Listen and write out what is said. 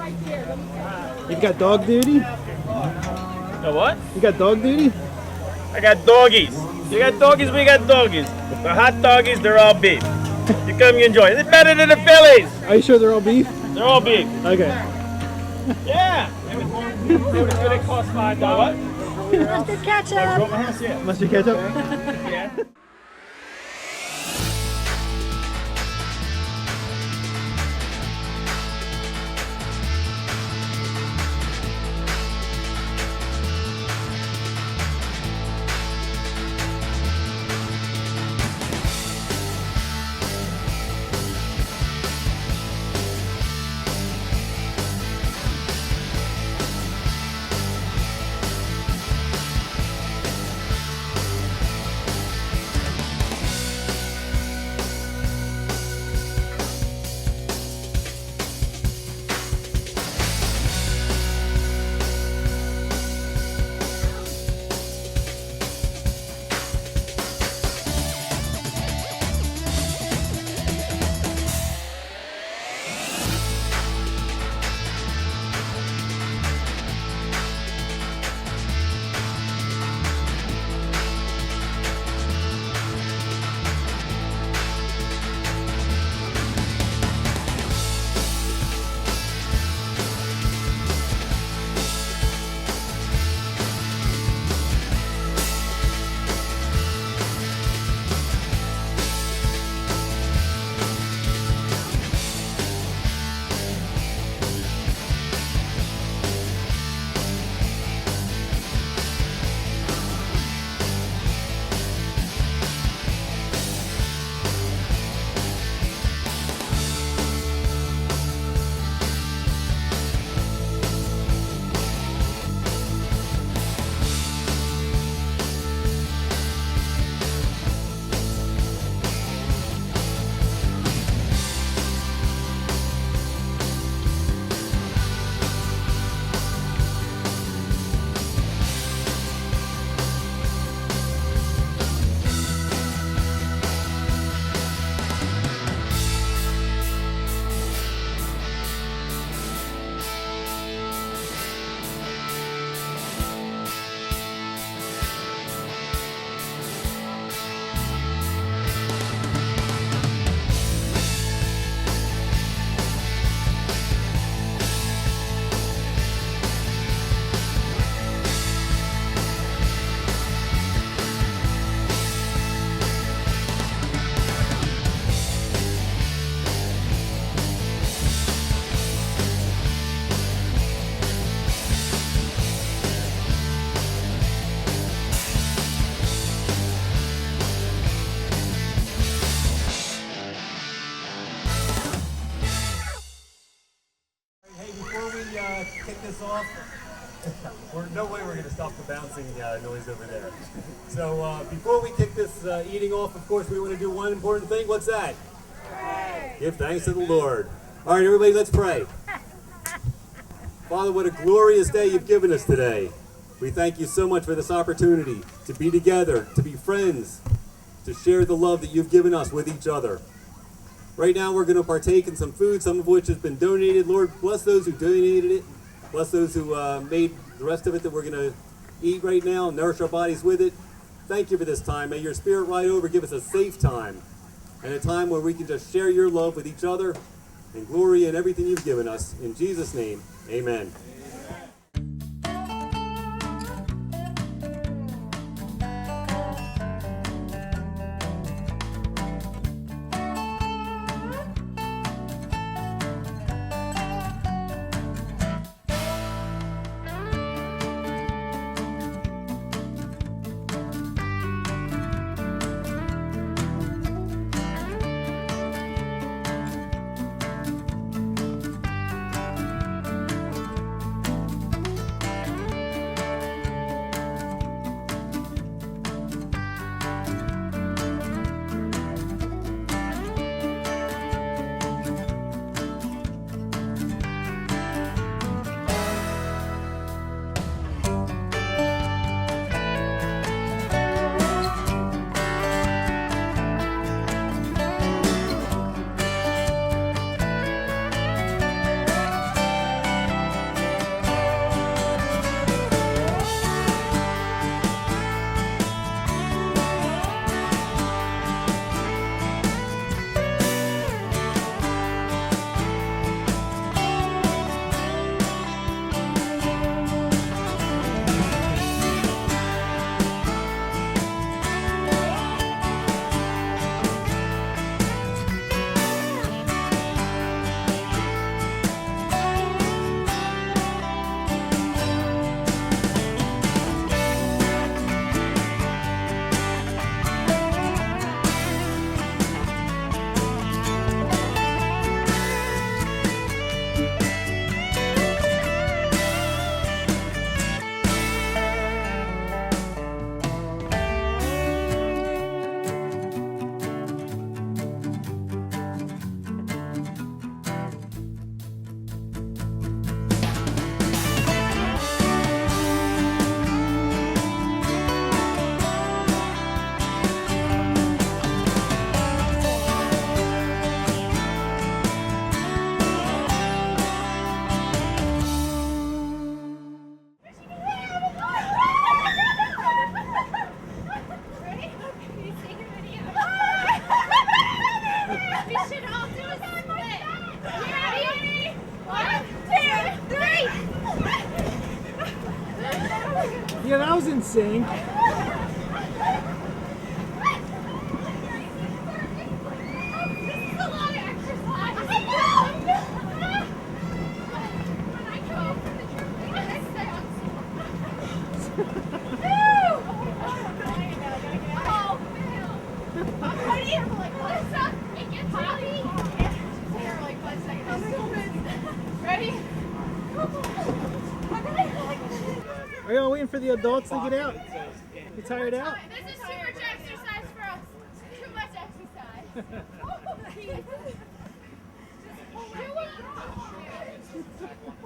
You got dog duty? The what? You got dog duty? I got doggies. You got doggies, we got doggies. The hot doggies, they're all beef. You come and enjoy it. It's better than the Phillies. Are you sure they're all beef? They're all beef. Okay. Yeah. It cost $5. Mustard ketchup. Mustard ketchup? Yeah. Kick this off. No way we're going to stop the bouncing noise over there. So before we kick this eating off, of course, we want to do one important thing. What's that? Pray. Give thanks to the Lord. All right, everybody, let's pray. Father, what a glorious day you've given us today. We thank you so much for this opportunity to be together, to be friends, to share the love that you've given us with each other. Right now, we're going to partake in some food, some of which has been donated. Lord, bless those who donated it. Bless those who made the rest of it that we're going to eat right now, nourish our bodies with it. Thank you for this time. May your Spirit ride over, give us a safe time, and a time where we can just share your love with each other and glory in everything you've given us. In Jesus' name, amen. Yeah, that was in sync. Are y'all waiting for the adults to get out? You tired out? This is too much exercise for us. Too much exercise. Too much.